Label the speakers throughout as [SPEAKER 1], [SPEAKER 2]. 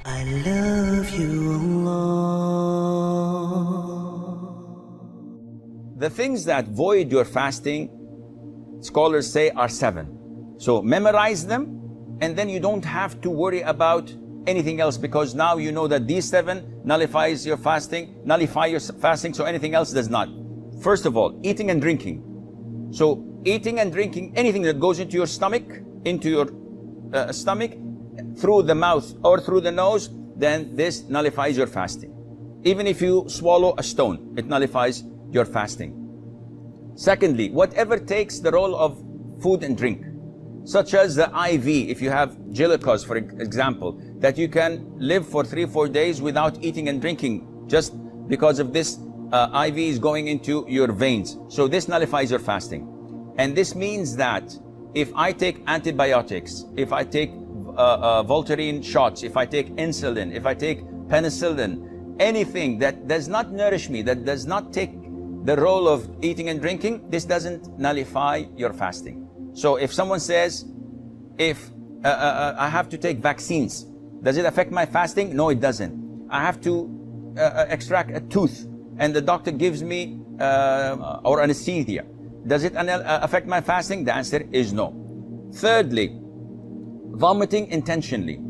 [SPEAKER 1] I love you, Allah.
[SPEAKER 2] The things that void your fasting, scholars say, are 7. So memorize them, and then you don't have to worry about anything else, because now you know that these 7 nullifies your fasting, nullify your fasting, so anything else does not. First of all, eating and drinking. So eating and drinking, anything that goes into your stomach, through the mouth or through the nose, then this nullifies your fasting. Even if you swallow a stone, it nullifies your fasting. Secondly, whatever takes the role of food and drink, such as the IV, if you have glucose, for example, that you can live for 3-4 days without eating and drinking, just because of this IV is going into your veins. So this nullifies your fasting. And this means that if I take antibiotics, if I take Voltaren shots, if I take insulin, if I take penicillin, anything that does not nourish me, that does not take the role of eating and drinking, this doesn't nullify your fasting. So if someone says, if I have to take vaccines, does it affect my fasting? No, it doesn't. I have to extract a tooth and the doctor gives me or anesthesia, does it affect my fasting? The answer is no. Thirdly, vomiting intentionally.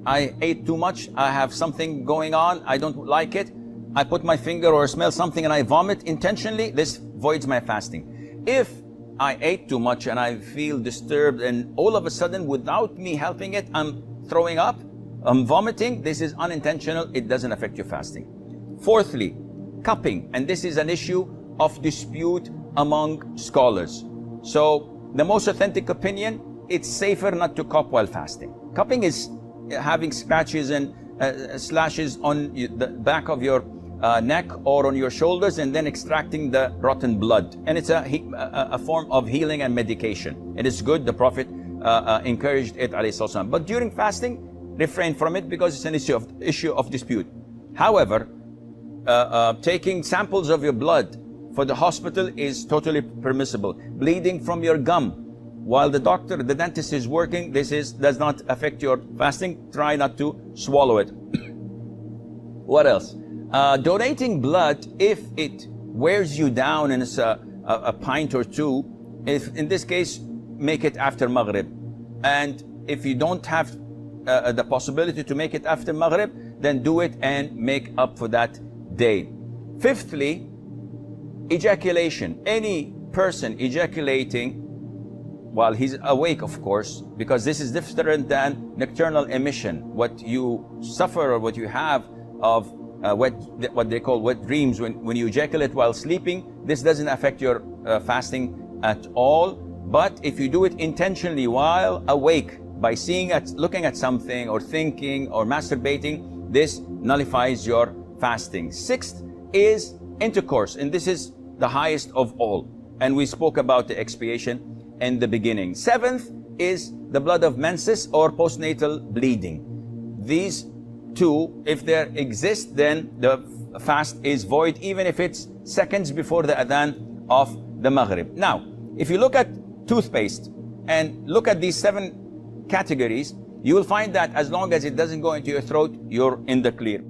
[SPEAKER 2] I ate too much, I have something going on, I don't like it, I put my finger or smell something and I vomit intentionally, this voids my fasting. If I ate too much and I feel disturbed and all of a sudden, without me helping it, I'm throwing up, I'm vomiting, this is unintentional, it doesn't affect your fasting. Fourthly, cupping, and this is an issue of dispute among scholars. So the most authentic opinion, it's safer not to cup while fasting. Cupping is having scratches and slashes on the back of your neck or on your shoulders and then extracting the rotten blood. And it's a form of healing and medication. It is good. The Prophet encouraged it, alayhi salam. But during fasting, refrain from it because it's an issue of dispute. However, taking samples of your blood for the hospital is totally permissible. Bleeding from your gum while the dentist is working, does not affect your fasting. Try not to swallow it. What else? Donating blood, if it wears you down and it's a pint or two, if in this case, make it after Maghrib. And if you don't have the possibility to make it after Maghrib, then do it and make up for that day. Fifthly, ejaculation. Any person ejaculating while he's awake, of course, because this is different than nocturnal emission. What you suffer or what you have of what they call wet dreams, when you ejaculate while sleeping, this doesn't affect your fasting at all. But if you do it intentionally while awake, by looking at something or thinking or masturbating, this nullifies your fasting. Sixth is intercourse, and this is the highest of all. And we spoke about the expiation in the beginning. Seventh is the blood of menses or postnatal bleeding. These two, if there exist, then the fast is void, even if it's seconds before the adhan of the Maghrib. Now, if you look at toothpaste and look at these 7 categories, you will find that as long as it doesn't go into your throat, you're in the clear.